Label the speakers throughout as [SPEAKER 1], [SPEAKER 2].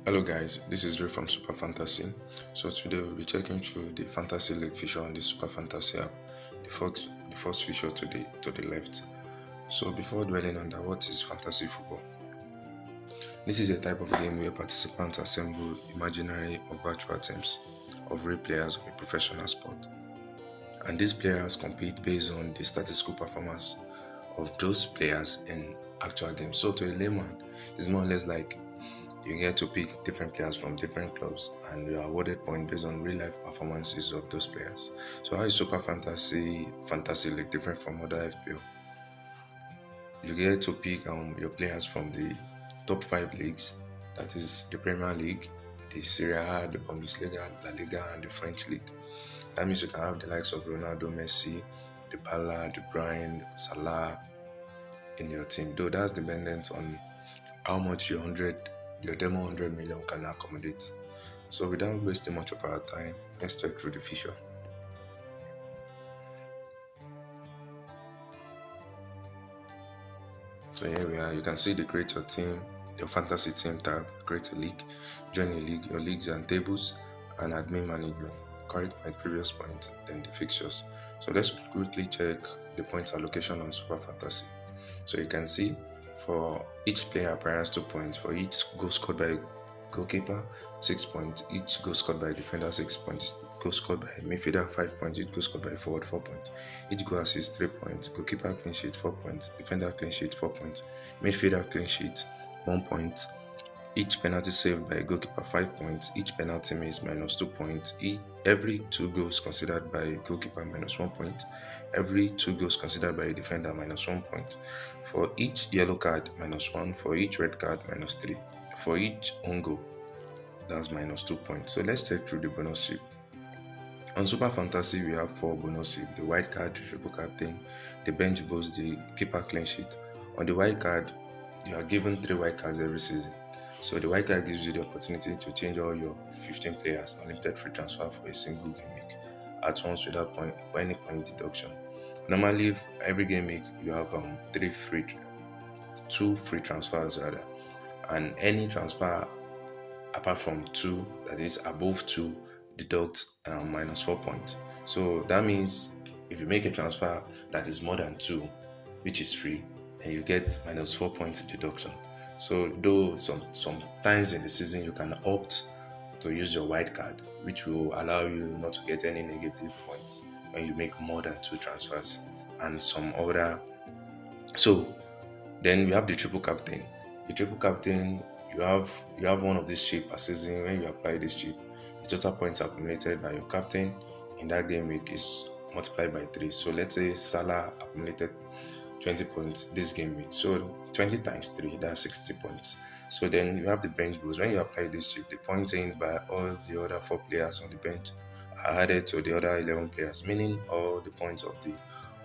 [SPEAKER 1] Hello guys, this is Ray from Super Fantasy. So today we'll be checking through the Fantasy League feature on the Super Fantasy app. The first feature to the left. So before dwelling on that, what is fantasy football? This is a type of game where participants assemble imaginary or virtual teams of real players of a professional sport. And these players compete based on the statistical performance of those players in actual games. So to a layman, it's more or less like you get to pick different players from different clubs and you are awarded points based on real life performances of those players. So how is Super Fantasy League different from other FPL? You get to pick your players from the top 5 leagues, that is the Premier League, the Serie A, the Bundesliga, La Liga, and the French League. That means you can have the likes of Ronaldo, Messi, Dybala, De Bruyne, Salah in your team. Though that's dependent on how much your demo 100 million can accommodate. So without wasting much of our time, let's check through the feature. So here we are. You can see the create your team, your fantasy team tab, create a league, join a league, your leagues and tables, and admin management. Correct my previous point, then the fixtures. So let's quickly check the points allocation on Super Fantasy. So you can see for each player appearance 2 points, for each goal scored by goalkeeper 6 points, each goal scored by defender 6 points, goal scored by midfielder 5 points, each goal scored by forward 4 points, each goal assist 3 points, goalkeeper clean sheet 4 points, defender clean sheet 4 points, midfielder clean sheet 1 point, each penalty saved by goalkeeper 5 points, each penalty miss minus 2 points, every 2 goals considered by goalkeeper minus 1 point, every 2 goals considered by a defender minus 1 point, for each yellow card minus 1, for each red card minus 3, for each own goal that's minus 2 points. So let's check through the bonus chip. On Super Fantasy we have 4 bonus chip: the white card, the triple captain, the bench boost, the keeper clean sheet. On the white card, you are given 3 white cards every season. So the white card gives you the opportunity to change all your 15 players, unlimited free transfer for a single game week at once without any point deduction. Normally, every game week you have 2 free transfers rather, and any transfer apart from 2, that is above 2, deducts minus 4 points. So that means if you make a transfer that is more than 2, which is free, and you get minus 4 points deduction. So though sometimes in the season you can opt to use your white card, which will allow you not to get any negative points when you make more than 2 transfers, and some other. So then we have the triple captain. The triple captain, you have one of these chip per season. When you apply this chip, the total points accumulated by your captain in that game week is multiplied by 3. So let's say Salah accumulated 20 points this game week. So 20 times 3, that's 60 points. So then you have the bench boost. When you apply this chip, the points gained by all the other 4 players on the bench are added to the other 11 players, meaning all the points of the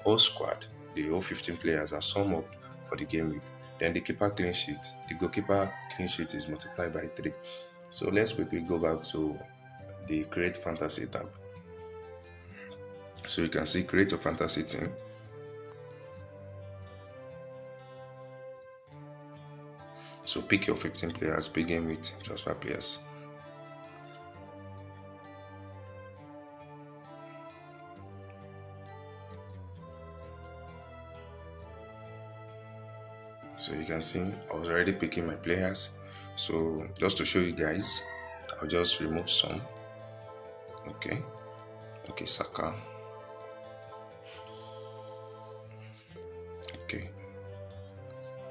[SPEAKER 1] whole squad, the whole 15 players, are summed up for the game week. Then the keeper clean sheet, the goalkeeper clean sheet is multiplied by 3. So let's quickly go back to the create fantasy tab. So you can see create a fantasy team. So pick your 15 players, begin with transfer players. So you can see I was already picking my players. So just to show you guys, I'll just remove some. Okay, Saka. Okay,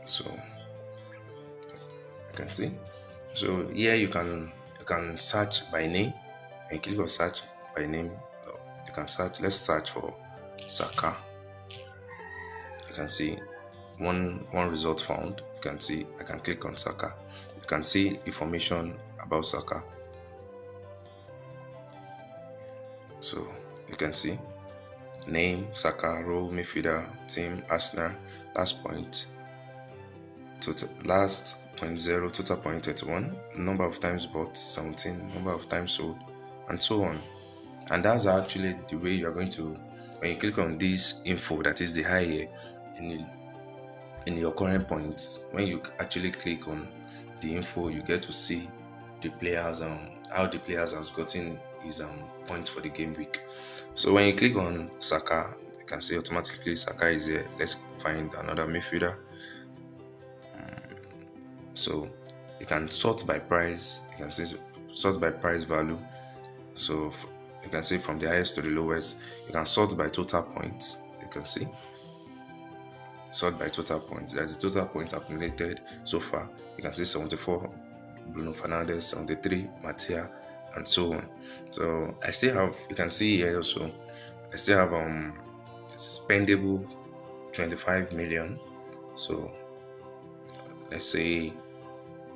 [SPEAKER 1] so you can see. So here you can search by name, and click on search by name. You can search. Let's search for Saka. You can see one result found. You can see I can click on Saka. You can see information about Saka. So you can see name, Saka, role, midfielder, team, Arsenal, last point, total, last 0.0, total point 31, number of times bought 17, number of times sold, and so on. And that's actually the way you are going to, when you click on this info, that is the higher in your current points. When you actually click on the info, you get to see the players how the players has gotten his points for the game week. So when you click on Saka, you can see automatically Saka is here. Let's find another midfielder. So you can sort by price. You can see sort by price value. So you can see from the highest to the lowest. You can sort by total points. You can see sort by total points. That's the total points accumulated so far. You can see 74 Bruno Fernandes, 73 Matia, and so on. So I still have, you can see here also, I still have spendable 25 million. So let's say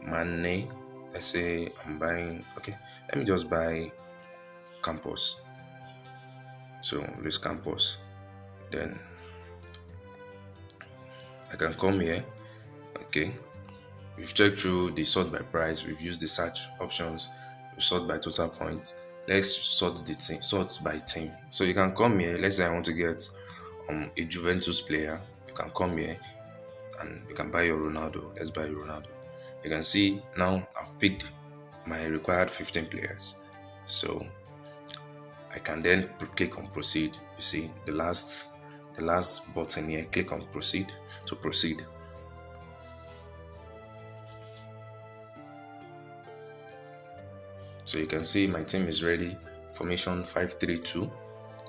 [SPEAKER 1] Mane, let's say I'm buying, okay, let me just buy Campos. So Luis Campos. Then I can come here. Okay, we've checked through the sort by price, we've used the search options, we sort by total points. Let's sort the team, sort by team. So you can come here. Let's say I want to get a Juventus player. You can come here and you can buy your Ronaldo. Let's buy Ronaldo. You can see now I've picked my required 15 players. So I can then click on proceed. You see the last button here. Click on proceed to proceed. So you can see my team is ready. Formation 5-3-2. You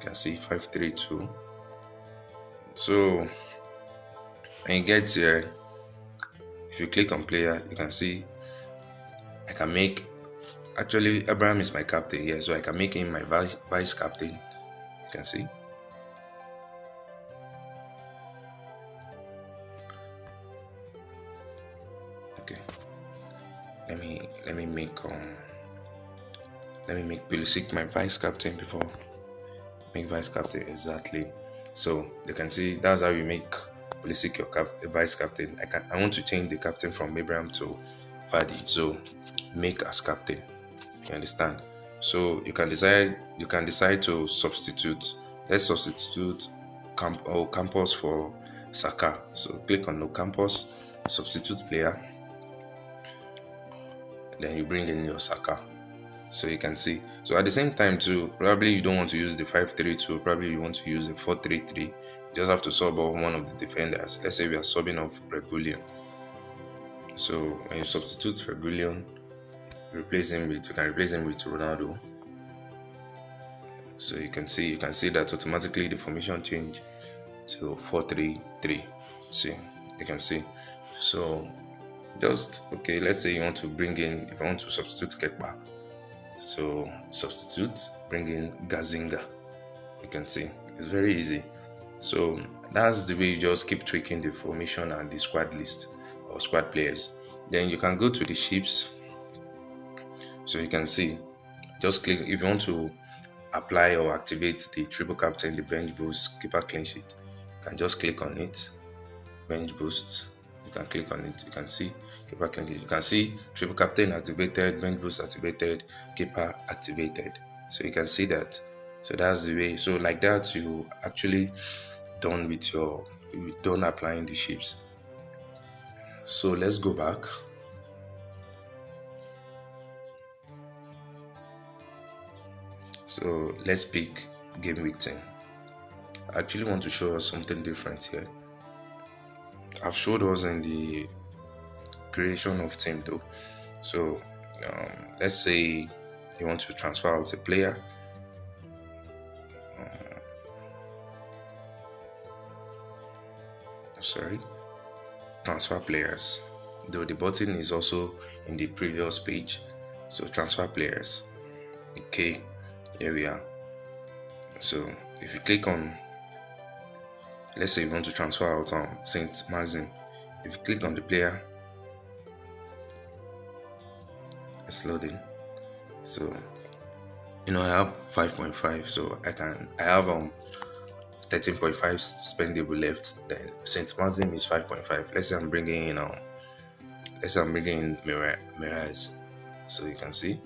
[SPEAKER 1] can see 5-3-2. So when you get here, if you click on player, you can see I can make, actually Abraham is my captain here, so I can make him my vice captain. You can see. Okay. Let me make Pulisic my vice captain before make vice captain, exactly. So you can see that's how you make Pulisic your vice captain. I want to change the captain from Abraham to Fadi, so make as captain. You understand? So you can decide to substitute. Let's substitute Campos for Saka. So click on no Campos, substitute player. Then you bring in your Saka. So you can see. So at the same time too, probably you don't want to use the 5-3-2. Probably you want to use the 4-3-3. You just have to sub off one of the defenders. Let's say we are subbing off Regulion. So when you substitute Regulion, you can replace him with Ronaldo. So you can see that automatically the formation change to 4-3-3. See, you can see. So just okay. Let's say you want to bring in, if I want to substitute Kepa. So substitute, bring in Gazinga. You can see it's very easy. So that's the way you just keep tweaking the formation and the squad list or squad players. Then you can go to the ships. So you can see, just click if you want to apply or activate the triple captain, the bench boost, keeper clean sheet. You can just click on it, bench boost. You can click on it. You can see keeper clean sheet. You can see triple captain activated, bench boost activated, keeper activated. So you can see that. So that's the way. So like that, you actually done applying the ships. So let's go back. So let's pick game week 10. I actually want to show us something different here. I've showed us in the creation of team though. So let's say you want to transfer out a player. Transfer players. Though the button is also in the previous page. So transfer players. Okay, here we are. So if you click on, let's say you want to transfer out Saint Mazin. If you click on the player, it's loading. So I have 5.5, so I have 13.5 spendable left. Then Saint Mazin is 5.5. Let's say I'm bringing in Mirage. So you can see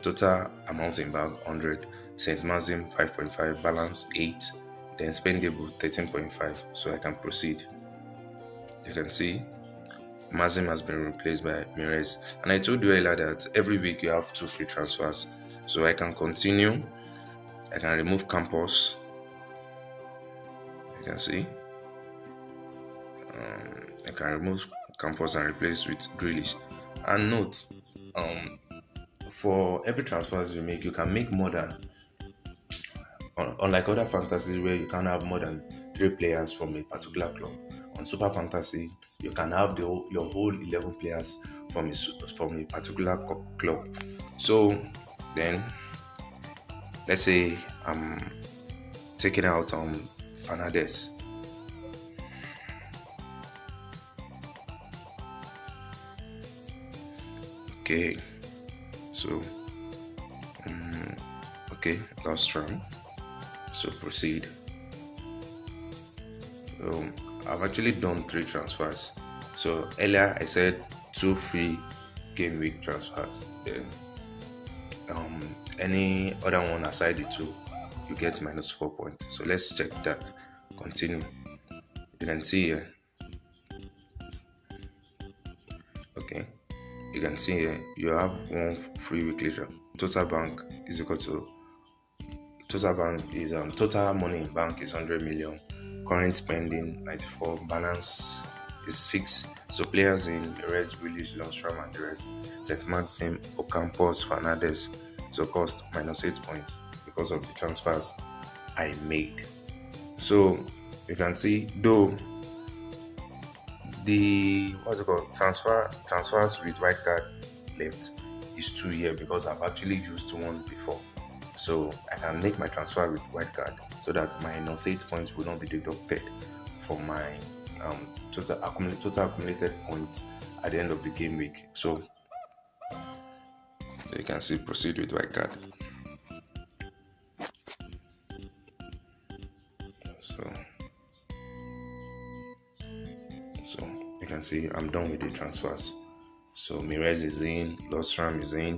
[SPEAKER 1] total amount in bag 100, Saint Mazin 5.5, balance 8, then spendable 13.5. So I can proceed. You can see Mazim has been replaced by Mires. And I told you earlier that every week you have 2 free transfers. So I can continue. I can remove Campos. You can see. I can remove Campos and replace with Grealish. And note, for every transfers you make, you can make more than, unlike other fantasies where you can have more than 3 players from a particular club. On Super Fantasy, you can have your whole 11 players from a particular club. So then, let's say I'm taking out Fernandez. Okay, so okay, last round. So proceed. I've actually done 3 transfers. So earlier I said 2 free game week transfers. Then any other one aside the 2, you get -4 points. So let's check that. Continue. You can see here. Okay. You can see here you have 1 free weekly transfer. Total bank is equal to total money in bank is 100 million. Current spending 94. Balance is 6. So players in the rest, Willis, Lundstram, and the rest. St. Maxim, Ocampos, Fernandez. So cost -8 points because of the transfers I made. So you can see, though the transfers with white card left is 2 here because I've actually used 1 before. So I can make my transfer with white card so that -8 points will not be deducted from my total accumulated points at the end of the game week. So you can see proceed with white card. So you can see I'm done with the transfers. So Mires is in, Lostram is in,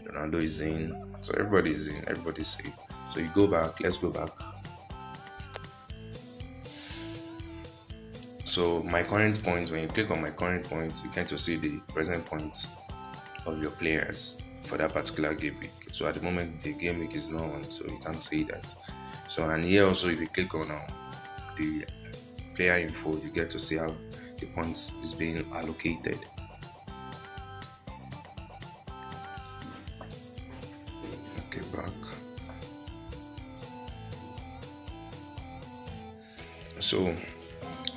[SPEAKER 1] Ronaldo is in, so everybody is in, everybody's safe. So you go back, let's go back. So my current points, when you click on my current points, you get to see the present points of your players for that particular game week. So at the moment the game week is not on, so you can't see that. So and here also if you click on the player info, you get to see how the points is being allocated. Okay, back. So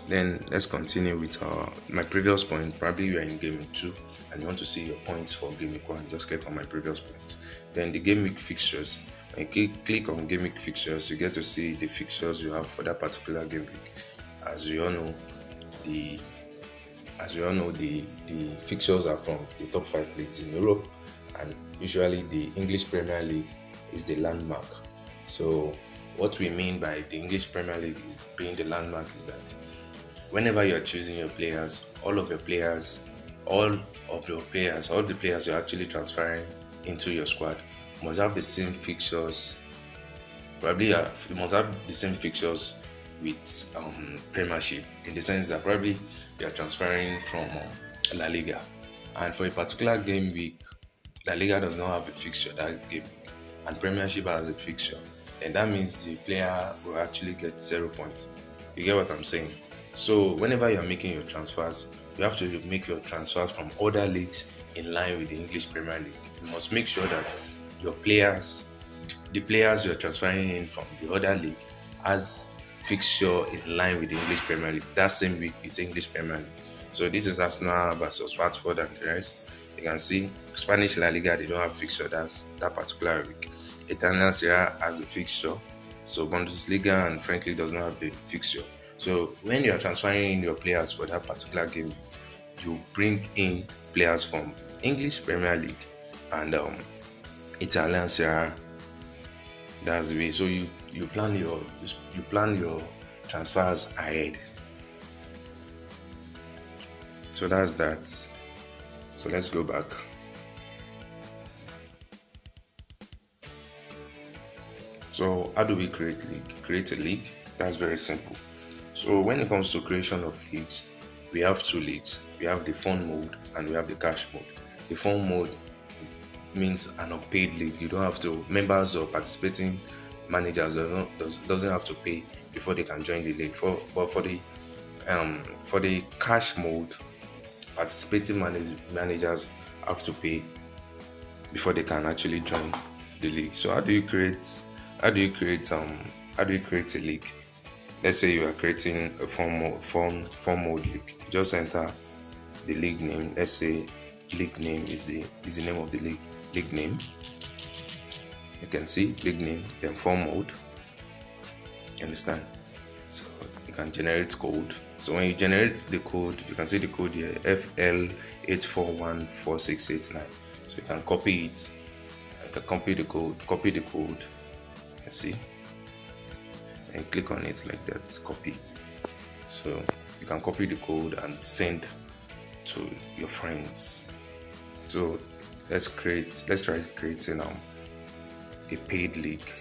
[SPEAKER 1] then let's continue with my previous point. Probably you are in game week 2 and you want to see your points for game week 1. Just click on my previous points. Then the game week fixtures. When you click on game week fixtures, you get to see the fixtures you have for that particular game week. As you all know, the fixtures are from the top 5 leagues in Europe, and usually the English Premier League is the landmark. So what we mean by the English Premier League is being the landmark is that whenever you are choosing your players, all the players you're actually transferring into your squad must have the same fixtures. Probably you must have the same fixtures with Premiership, in the sense that probably you are transferring from La Liga, and for a particular game week, La Liga does not have a fixture that game week, and Premiership has a fixture, and that means the player will actually get 0 points. You get what I'm saying? So whenever you're making your transfers, you have to make your transfers from other leagues in line with the English Premier League. You must make sure that the players you're transferring in from the other league has fixture in line with the English Premier League. That same week it's English Premier League. So this is Arsenal versus Watford and the rest. You can see Spanish La Liga, they don't have fixture that particular week. Italian Serie A has a fixture. So Bundesliga and French League does not have a fixture. So when you are transferring in your players for that particular game, you bring in players from English Premier League and Italian Serie A. That's the way. So you plan your transfers ahead. So that's that. So let's go back. So how do we create a league? That's very simple. So when it comes to creation of leagues, we have 2 leagues. We have the fun mode and we have the cash mode. The fun mode means an unpaid league. You don't have to, members or participating managers doesn't have to pay before they can join the league. But for the cash mode, participating managers have to pay before they can actually join the league. So how do you create a league? Let's say you are creating a form mode league. Just enter the league name. Let's say league name is the name of the league. League name. You can see league name, then form mode. You understand? So you can generate code. So when you generate the code, you can see the code here, FL8414689. So you can copy it. You can copy the code. You see, and click on it like that. Copy. So you can copy the code and send to your friends. So let's try creating a paid league.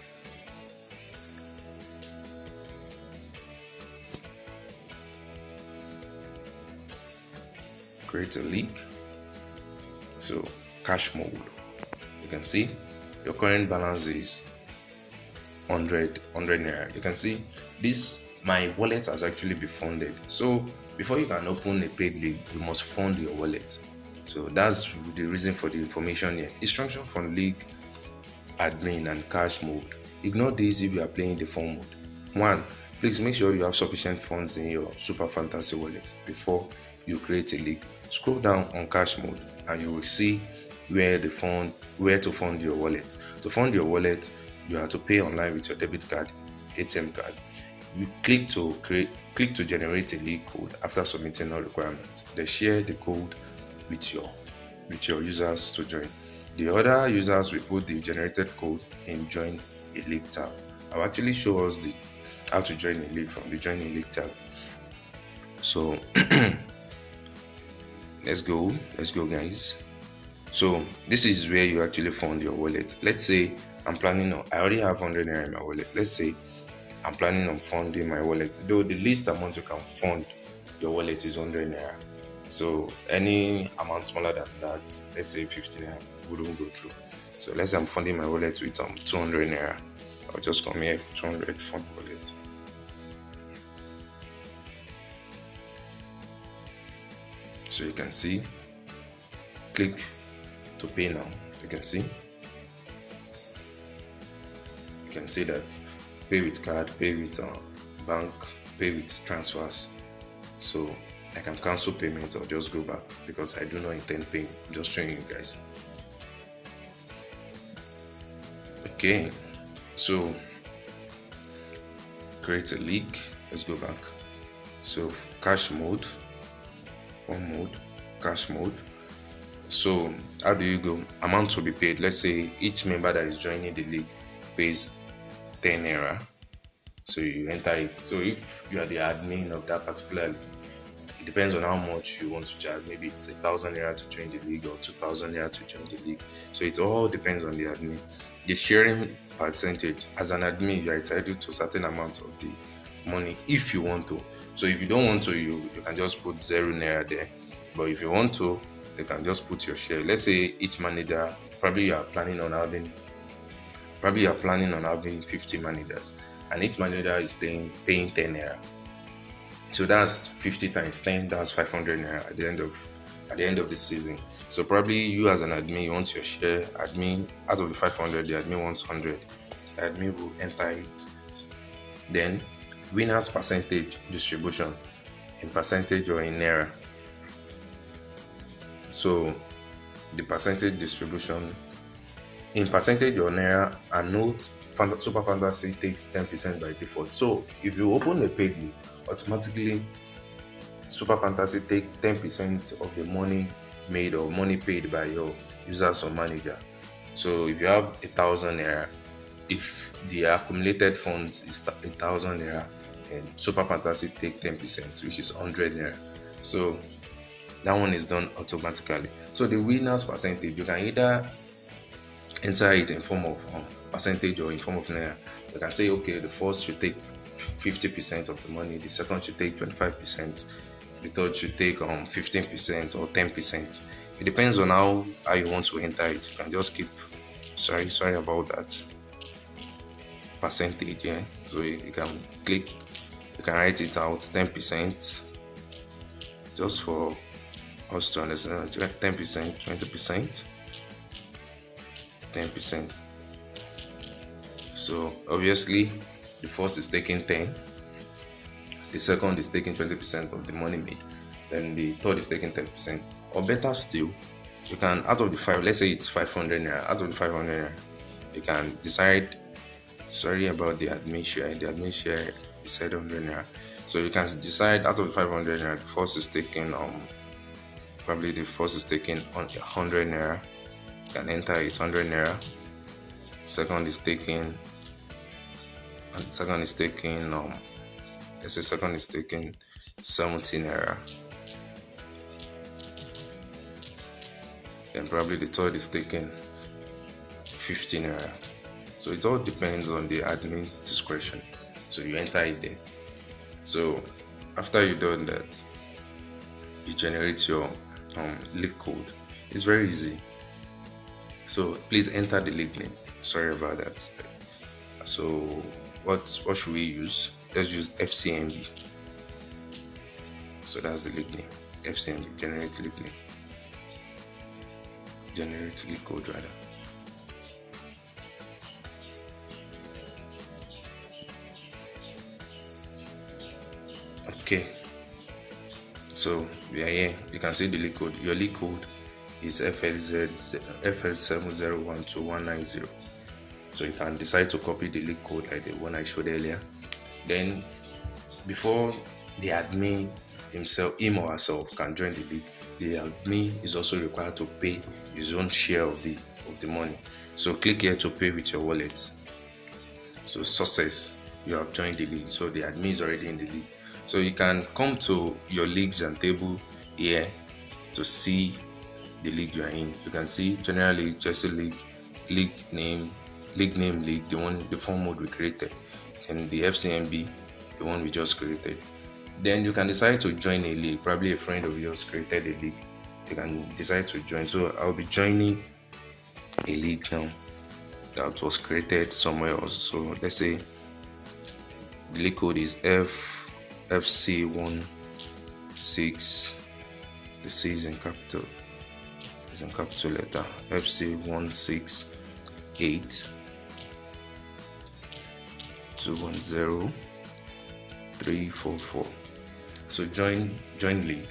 [SPEAKER 1] Create a league. So cash mode, you can see your current balance is 100 naira. You can see this, my wallet has actually been funded. So before you can open a paid league, you must fund your wallet. So that's the reason for the information here. Instruction from league admin and cash mode. Ignore this if you are playing the fun mode. 1. Please make sure you have sufficient funds in your Super Fantasy wallet before you create a league. Scroll down on cash mode and you will see where to fund your wallet. To fund your wallet, you have to pay online with your debit card, ATM card. You click to generate a league code after submitting all requirements. Then share the code with your users to join. The other users will put the generated code in join a league tab. I'll actually show us how to join a league from the join a league tab. So let's go guys. So this is where you actually fund your wallet. Let's say I already have 100 naira in my wallet. Let's say I'm planning on funding my wallet, though the least amount you can fund your wallet is 100 naira. So any amount smaller than that, let's say 50 naira, wouldn't go through. So let's say I'm funding my wallet with 200 naira. I'll just come here, 200 fund wallet. So you can see, click to pay now. You can see that pay with card, pay with bank, pay with transfers. So I can cancel payments or just go back because I do not intend paying. I'm just showing you guys. Okay, so create a league. Let's go back. So cash mode, fun mode, cash mode. So how do you go? Amount to be paid. Let's say each member that is joining the league pays 10 naira. So you enter it. So if you are the admin of that particular league, it depends on how much you want to charge. Maybe it's 1,000 naira to join the league or 2,000 naira to join the league. So it all depends on the admin. The sharing percentage, as an admin, you are entitled to a certain amount of the money if you want to. So if you don't want to, you can just put 0 naira there. But if you want to, you can just put your share. Let's say each manager, probably you are planning on having 50 managers, and each manager is paying 10 naira. So that's 50 times 10, that's 500 naira at the end of the season. So probably you as an admin, you want your share. Admin, out of the 500, the admin wants 100. The admin will enter it. Then winners percentage distribution in percentage or in naira. So the percentage distribution in percentage or naira, and note Super Fantasy takes 10% by default. So if you open a paid league, automatically Super Fantasy take 10% of the money made or money paid by your users or manager. So if you have 1,000 naira, if the accumulated funds is 1,000 naira, and Super Fantasy take 10%, which is 100 naira. So that one is done automatically. So the winners percentage, you can either enter it in form of percentage or in form of naira. You can say, okay, the first should take 50% of the money, the second should take 25%, the third should take 15% or 10%. It depends on how you want to enter it. You can just keep sorry about that percentage. Yeah, so you can click, you can write it out 10%, just for us to understand. 10%, 20%, 10%. So obviously the first is taking 10, the second is taking 20% of the money made, then the third is taking 10%. Or better still, you can, out of the five, let's say it's 500 naira, out of the 500 naira, you can decide, sorry about the admin share, is 700 naira. So you can decide, out of the 500 naira, the first is taking probably the first is taking 100 naira. You can enter it 100 naira. Second is taking let's say second is taking 70 naira. Then probably the third is taking 50 naira. So it all depends on the admin's discretion. So you enter it there. So after you've done that, you generate your league code. It's very easy. So please enter the league name. Sorry about that. So what should we use? Let's use FCMB. So that's the league name. FCMB, generate league name. Generate league code rather. Okay. So we are here. You can see the league code. Your league code is FL7012190. So you can decide to copy the league code like the one I showed earlier. Then before the admin himself, him or herself, can join the league, the admin is also required to pay his own share of the money. So click here to pay with your wallet. So success, you have joined the league. So the admin is already in the league. So you can come to your leagues and table here to see the league you are in. You can see generally just a league name, the form mode we created, and the FCMB, the one we just created. Then you can decide to join a league. Probably a friend of yours created a league. You can decide to join. So I'll be joining a league now that was created somewhere else. So let's say the league code is FC16. The C is in capital. It's in capital letter. FC168 210 344. So join league.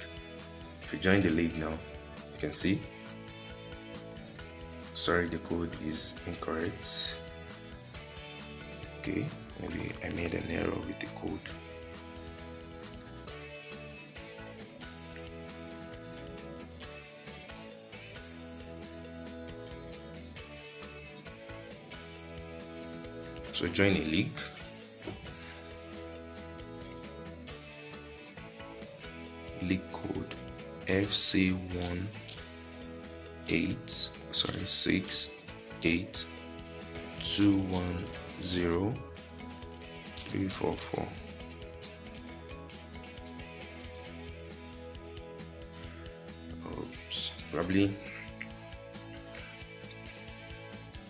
[SPEAKER 1] If you join the league now, you can see, sorry, the code is incorrect. Okay, maybe I made an error with the code. So join a league. League code FC168210344. Oops, probably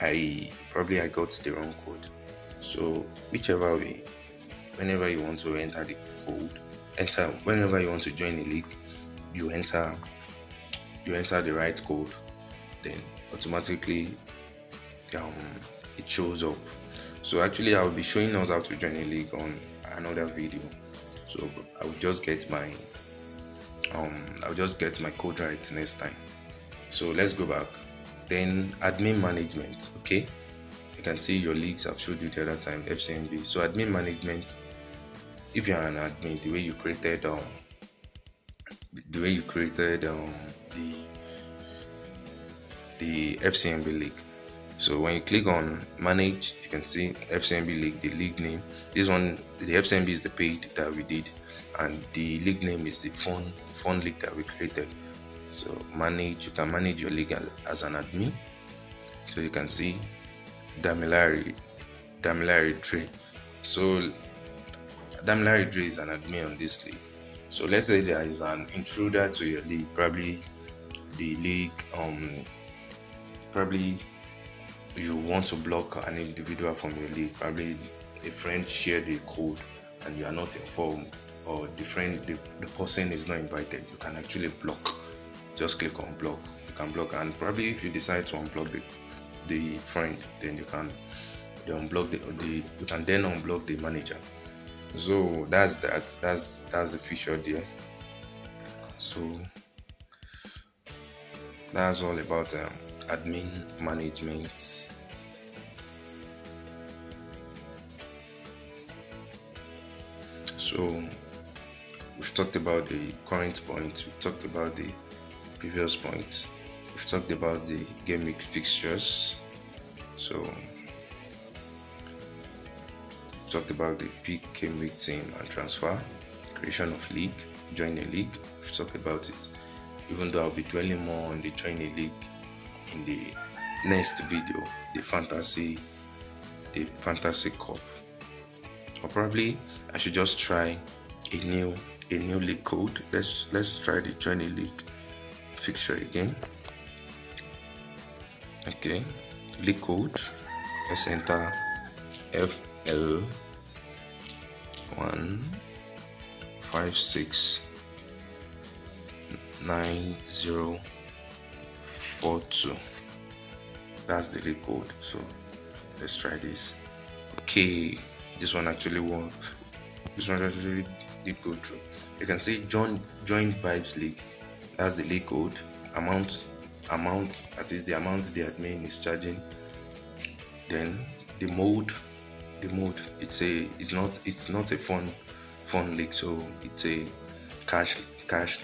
[SPEAKER 1] I got the wrong code. So whichever way, whenever you want to enter the code, whenever you want to join a league, you enter the right code, then automatically it shows up. So actually I'll be showing us how to join a league on another video. So I'll just get my code right next time. So let's go back. Then admin management. Okay, you can see your leagues I've showed you the other time, FCMB. So admin management, if you are an admin, the way you created the FCMB league. So when you click on manage, you can see FCMB league, the league name. This one, the FCMB is the paid that we did, and the league name is the fun league that we created. So manage, you can manage your league as an admin. So you can see Damilari Dre. So Damilari Dre is an admin on this league. So let's say there is an intruder to your league, probably the league probably you want to block an individual from your league. Probably a friend shared the code and you are not informed, or the person is not invited. You can actually block. Just click on block. You can block, and probably if you decide to unblock the friend, then you can unblock you can then unblock the manager. So that's the feature there. So that's all about admin management. So we've talked about the current point, we've talked about the previous point, we've talked about the game week fixtures. So we've talked about the pick game week team and transfer, creation of league, join a league. We've talked about it, even though I'll be dwelling more on the join a league in the next video, the fantasy cup. Or probably I should just try a new league code. Let's try the join a league fixture again. Okay, league code. Let's enter FL1569042. That's the league code. So let's try this. Okay, this one actually worked. This one actually did go through. You can see join vibes league. That's the league code. Amount, that is the amount the admin is charging. Then the mode, it's not a fun league, so it's a cash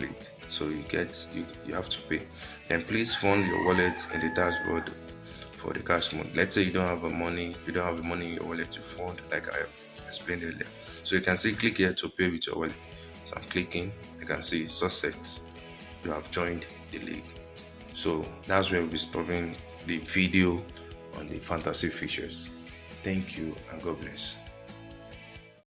[SPEAKER 1] league. So you have to pay. Then please fund your wallet in the dashboard for the cash mode. Let's say you don't have the money in your wallet to fund, like I explained earlier. So you can see click here to pay with your wallet. So I'm clicking, you can see success, you have joined the league. So that's where we'll be stopping the video on the fantasy features. Thank you and God bless.